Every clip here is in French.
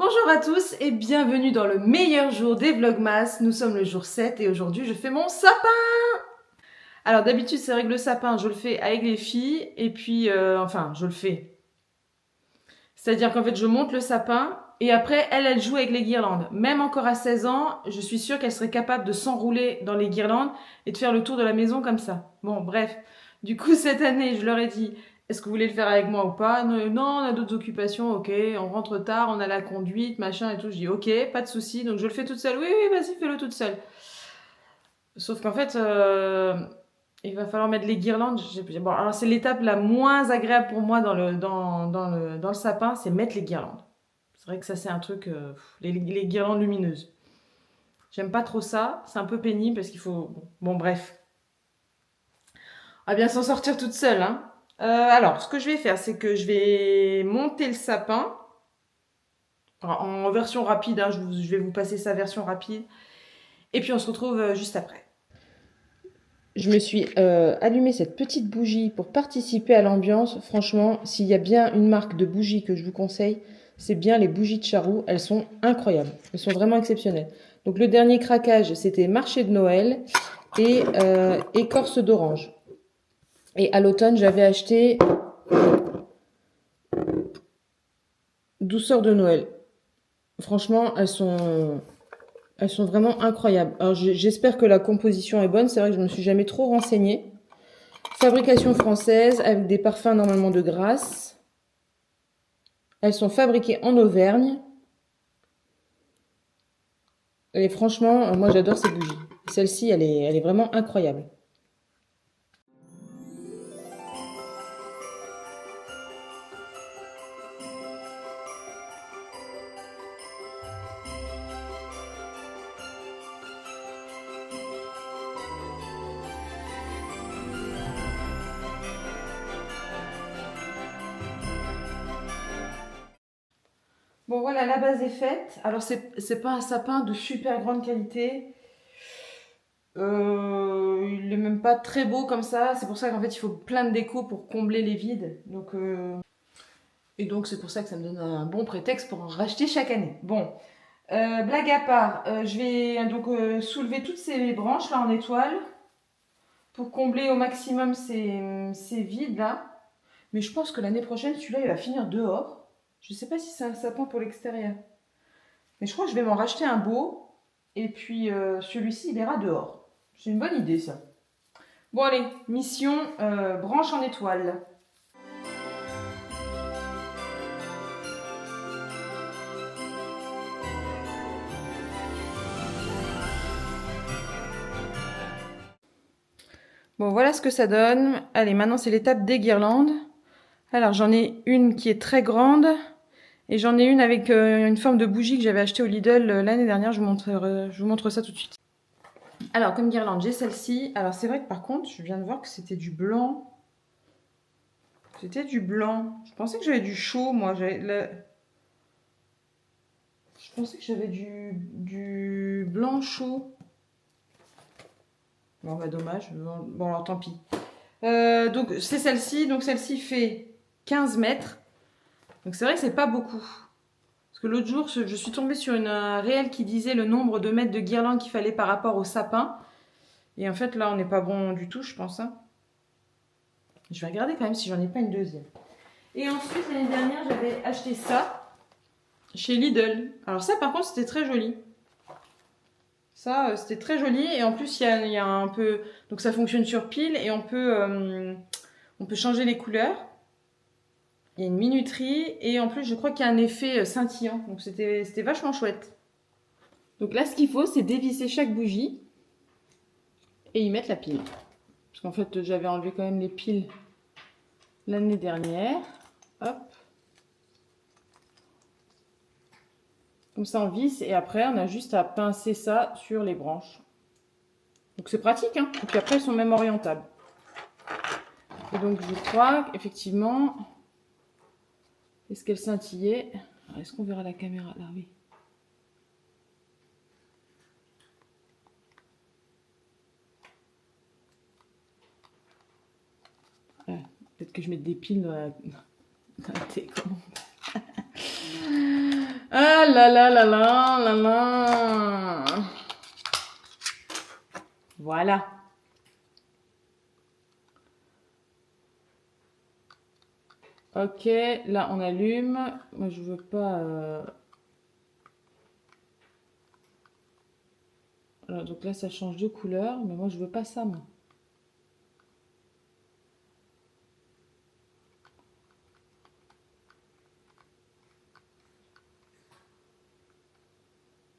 Bonjour à tous et bienvenue dans le meilleur jour des Vlogmas. Nous sommes le jour 7 et aujourd'hui je fais mon sapin. Alors d'habitude c'est vrai que le sapin je le fais avec les filles et puis enfin je le fais. C'est-à-dire qu'en fait je monte le sapin et après elle joue avec les guirlandes. Même encore à 16 ans, je suis sûre qu'elle serait capable de s'enrouler dans les guirlandes et de faire le tour de la maison comme ça. Bon bref, du coup cette année je leur ai dit... Est-ce que vous voulez le faire avec moi ou pas? Non, on a d'autres occupations, ok. On rentre tard, on a la conduite, machin et tout. Je dis ok, pas de souci. Donc je le fais toute seule. Oui, oui, vas-y, fais-le toute seule. Sauf qu'en fait, il va falloir mettre les guirlandes. Bon, alors c'est l'étape la moins agréable pour moi dans le sapin, c'est mettre les guirlandes. C'est vrai que ça, c'est un truc, les guirlandes lumineuses. J'aime pas trop ça. C'est un peu pénible parce qu'il faut. Bon, bref. On va bien s'en sortir toute seule, hein. Alors, ce que je vais faire, c'est que je vais monter le sapin en version rapide. Hein, je vais vous passer sa version rapide. Et puis, on se retrouve juste après. Je me suis allumé cette petite bougie pour participer à l'ambiance. Franchement, s'il y a bien une marque de bougies que je vous conseille, c'est bien les bougies de Charroux. Elles sont incroyables. Elles sont vraiment exceptionnelles. Donc, le dernier craquage, c'était marché de Noël et écorce d'orange. Et à l'automne, j'avais acheté douceur de Noël. Franchement, elles sont vraiment incroyables. Alors, j'espère que la composition est bonne. C'est vrai que je ne me suis jamais trop renseignée. Fabrication française avec des parfums normalement de Grasse. Elles sont fabriquées en Auvergne. Et franchement, moi j'adore ces bougies. Celle-ci, elle est vraiment incroyable. Bon voilà, la base est faite. Alors c'est pas un sapin de super grande qualité. Il est même pas très beau comme ça. C'est pour ça qu'en fait il faut plein de déco pour combler les vides. Et donc c'est pour ça que ça me donne un bon prétexte pour en racheter chaque année. Bon, blague à part, je vais donc soulever toutes ces branches là en étoile pour combler au maximum ces vides là. Mais je pense que l'année prochaine celui-là il va finir dehors. Je sais pas si c'est un sapin pour l'extérieur. Mais je crois que je vais m'en racheter un beau. Et puis celui-ci il ira dehors. C'est une bonne idée ça. Bon allez, mission branche en étoile. Bon, voilà ce que ça donne. Allez, maintenant c'est l'étape des guirlandes. Alors j'en ai une qui est très grande et j'en ai une avec une forme de bougie que j'avais achetée au Lidl l'année dernière. Je vous montre ça tout de suite. Alors comme guirlande, j'ai celle-ci. Alors c'est vrai que par contre, je viens de voir que c'était du blanc. C'était du blanc. Je pensais que j'avais du chaud, moi. Je pensais que j'avais du blanc chaud. Bon, bah dommage. Bon, alors tant pis. Donc c'est celle-ci. Donc celle-ci fait 15 mètres. Donc c'est vrai que c'est pas beaucoup. Parce que l'autre jour, je suis tombée sur une réelle qui disait le nombre de mètres de guirlande qu'il fallait par rapport au sapin. Et en fait, là, on n'est pas bon du tout, je pense. Hein. Je vais regarder quand même si j'en ai pas une deuxième. Et ensuite, l'année dernière, j'avais acheté ça chez Lidl. Alors ça, par contre, c'était très joli. Ça, c'était très joli. Et en plus, il y a un peu... Donc ça fonctionne sur pile et on peut changer les couleurs. Il y a une minuterie et en plus, je crois qu'il y a un effet scintillant. Donc c'était vachement chouette. Donc là, ce qu'il faut, c'est dévisser chaque bougie et y mettre la pile. Parce qu'en fait, j'avais enlevé quand même les piles l'année dernière. Hop. Comme ça, on visse et après, on a juste à pincer ça sur les branches. Donc c'est pratique, hein. Et puis après, elles sont même orientables. Et donc, je crois qu'effectivement... Est-ce qu'elle scintillait? Est-ce qu'on verra la caméra? Là, oui. Peut-être que je mette des piles dans la télécommande. là là là là là là là. Voilà. Ok, là on allume. Moi je veux pas. Alors, donc là ça change de couleur, mais moi je veux pas ça, moi.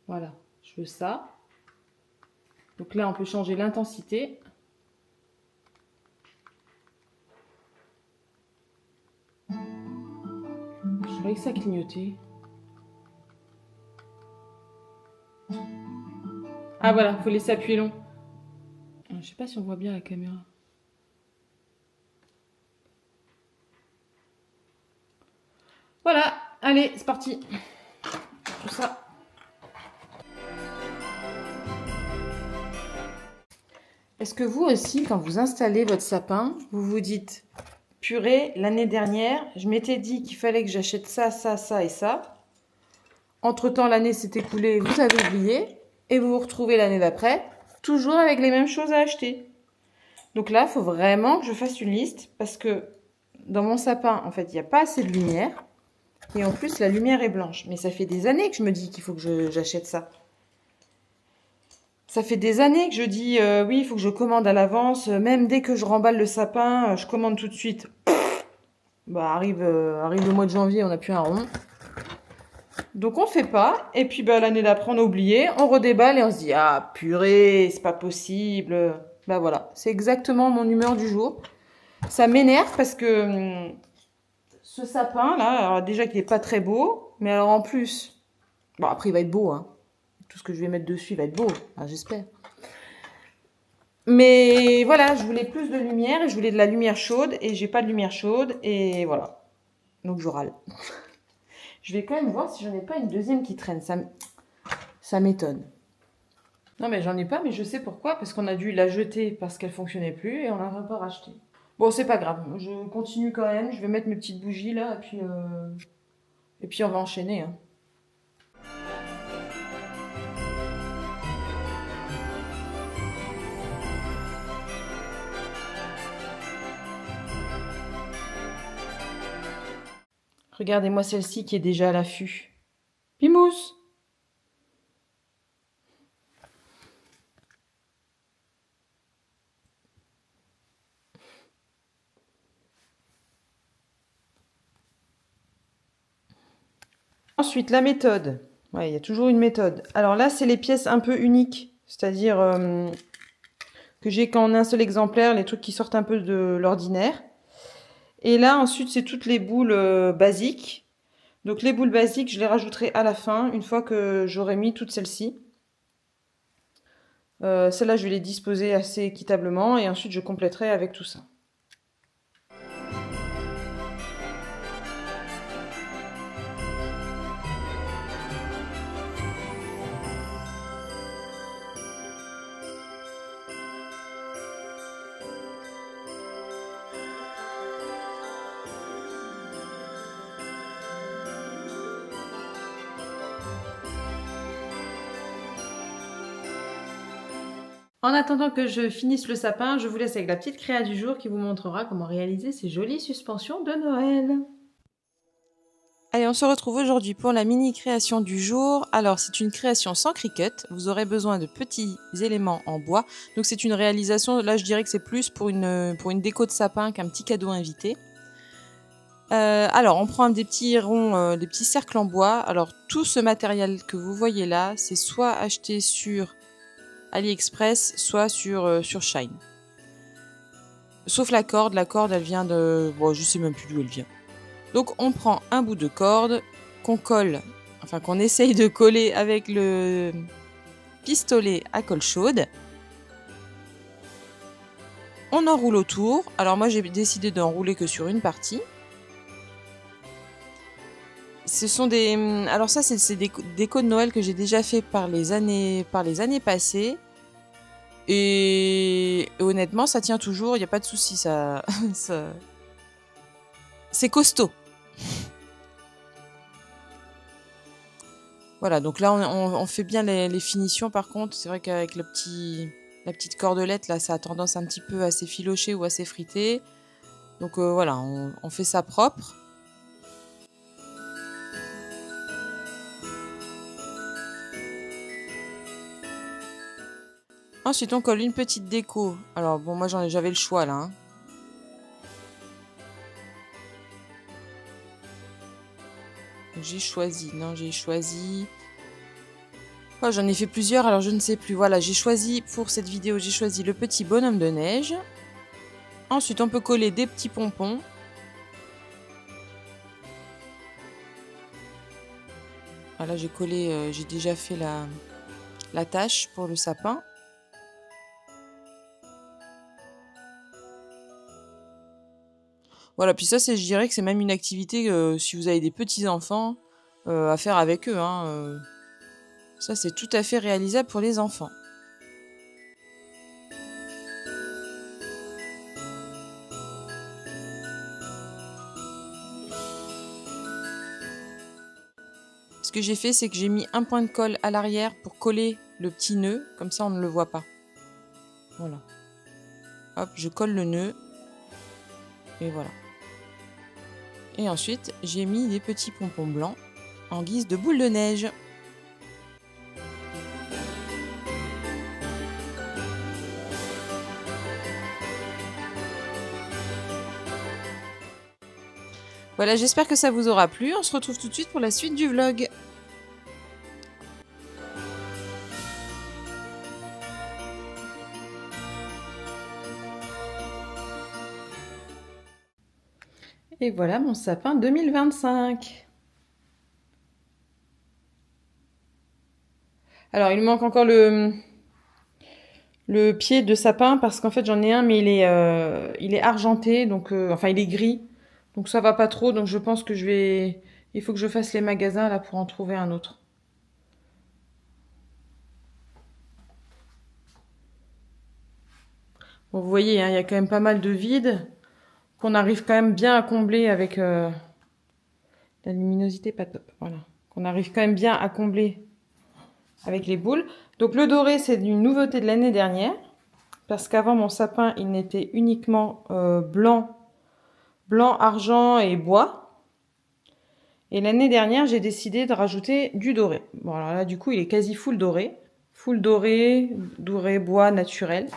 Voilà, je veux ça. Donc là on peut changer l'intensité. Je croyais que ça clignotait. Ah voilà, faut laisser appuyer long. Je sais pas si on voit bien la caméra. Voilà, allez, c'est parti. Tout ça. Est-ce que vous aussi, quand vous installez votre sapin, vous vous dites « Purée, l'année dernière, je m'étais dit qu'il fallait que j'achète ça, ça, ça et ça. Entre-temps, l'année s'est écoulée, vous avez oublié. Et vous vous retrouvez l'année d'après, toujours avec les mêmes choses à acheter. » Donc là, il faut vraiment que je fasse une liste parce que dans mon sapin, en fait, il n'y a pas assez de lumière. Et en plus, la lumière est blanche. Mais ça fait des années que je me dis qu'il faut que j'achète ça. Ça fait des années que je dis oui, il faut que je commande à l'avance. Même dès que je remballe le sapin, je commande tout de suite. Bah, arrive le mois de janvier, on n'a plus un rond. Donc on fait pas. Et puis bah, l'année d'après, on a oublié. On redéballe et on se dit ah purée, c'est pas possible. Bah voilà, c'est exactement mon humeur du jour. Ça m'énerve parce que ce sapin là, alors déjà qu'il est pas très beau, mais alors en plus, bon après il va être beau, hein. Tout ce que je vais mettre dessus va être beau, enfin, j'espère. Mais voilà, je voulais plus de lumière et je voulais de la lumière chaude et j'ai pas de lumière chaude et voilà. Donc je râle. Je vais quand même voir si j'en ai pas une deuxième qui traîne. Ça m'étonne. Non mais j'en ai pas, mais je sais pourquoi. Parce qu'on a dû la jeter parce qu'elle fonctionnait plus et on l'a pas racheté. Bon, c'est pas grave. Je continue quand même. Je vais mettre mes petites bougies là et puis on va enchaîner. Hein. Regardez-moi celle-ci qui est déjà à l'affût. Pimousse! Ensuite, la méthode. Ouais, il y a toujours une méthode. Alors là, c'est les pièces un peu uniques. C'est-à-dire que j'ai qu'en un seul exemplaire, les trucs qui sortent un peu de l'ordinaire. Et là, ensuite, c'est toutes les boules basiques. Donc les boules basiques, je les rajouterai à la fin, une fois que j'aurai mis toutes celles-ci. Celles-là, je vais les disposer assez équitablement et ensuite je compléterai avec tout ça. En attendant que je finisse le sapin, je vous laisse avec la petite créa du jour qui vous montrera comment réaliser ces jolies suspensions de Noël. Allez, on se retrouve aujourd'hui pour la mini création du jour. Alors, c'est une création sans Cricut. Vous aurez besoin de petits éléments en bois. Donc, c'est une réalisation, là, je dirais que c'est plus pour une déco de sapin qu'un petit cadeau invité. Alors, on prend des petits ronds, des petits cercles en bois. Alors, tout ce matériel que vous voyez là, c'est soit acheté sur AliExpress, soit sur Shine. Sauf la corde elle vient de... Bon, je sais même plus d'où elle vient. Donc on prend un bout de corde qu'on colle, enfin qu'on essaye de coller avec le pistolet à colle chaude. On enroule autour. Alors moi j'ai décidé d'enrouler que sur une partie. Ce sont des... Alors ça c'est des décos de Noël que j'ai déjà fait par les années passées. Et honnêtement, ça tient toujours, il n'y a pas de souci, ça... C'est costaud. Voilà, donc là, on fait bien les finitions. Par contre, c'est vrai qu'avec la petite cordelette, là, ça a tendance un petit peu à s'effilocher ou à s'effriter. Donc voilà, on fait ça propre. Ensuite, on colle une petite déco. Alors bon, moi j'avais le choix là, hein. Donc, j'ai choisi. Oh, j'en ai fait plusieurs, alors je ne sais plus. Voilà, j'ai choisi pour cette vidéo, j'ai choisi le petit bonhomme de neige. Ensuite, on peut coller des petits pompons. Voilà, j'ai collé, j'ai déjà fait la tâche pour le sapin. Voilà, puis ça, je dirais que c'est même une activité, si vous avez des petits-enfants, à faire avec eux, hein. Ça, c'est tout à fait réalisable pour les enfants. Ce que j'ai fait, c'est que j'ai mis un point de colle à l'arrière pour coller le petit nœud, comme ça on ne le voit pas. Voilà. Hop, je colle le nœud. Et voilà. Et ensuite, j'ai mis des petits pompons blancs en guise de boule de neige. Voilà, j'espère que ça vous aura plu. On se retrouve tout de suite pour la suite du vlog. Et voilà mon sapin 2025. Alors, il me manque encore le pied de sapin parce qu'en fait, j'en ai un, mais il est argenté, donc enfin, il est gris. Donc ça va pas trop, donc je pense que il faut que je fasse les magasins là pour en trouver un autre. Bon, vous voyez, hein, il y a quand même pas mal de vide qu'on arrive quand même bien à combler avec la luminosité pas top. Voilà, qu'on arrive quand même bien à combler avec les boules. Donc le doré, c'est une nouveauté de l'année dernière parce qu'avant mon sapin, il n'était uniquement blanc, argent et bois. Et l'année dernière, j'ai décidé de rajouter du doré. Bon, alors là, du coup, il est quasi full doré. Full doré, doré bois naturel.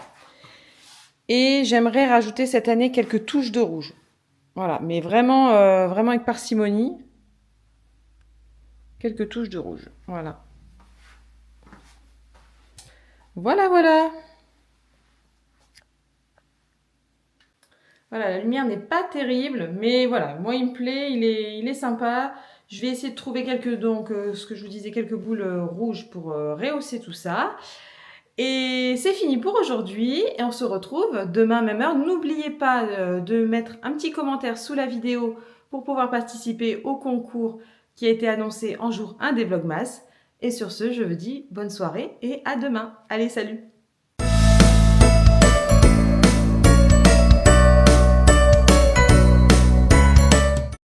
Et j'aimerais rajouter cette année quelques touches de rouge. Voilà, mais vraiment, vraiment avec parcimonie. Quelques touches de rouge. Voilà. Voilà, voilà. Voilà, la lumière n'est pas terrible, mais voilà, moi il me plaît, il est sympa. Je vais essayer de trouver quelques, donc, ce que je vous disais, quelques boules rouges pour rehausser tout ça. Et c'est fini pour aujourd'hui et on se retrouve demain même heure. N'oubliez pas de mettre un petit commentaire sous la vidéo pour pouvoir participer au concours qui a été annoncé en jour 1 des Vlogmas. Et sur ce, je vous dis bonne soirée et à demain. Allez, salut!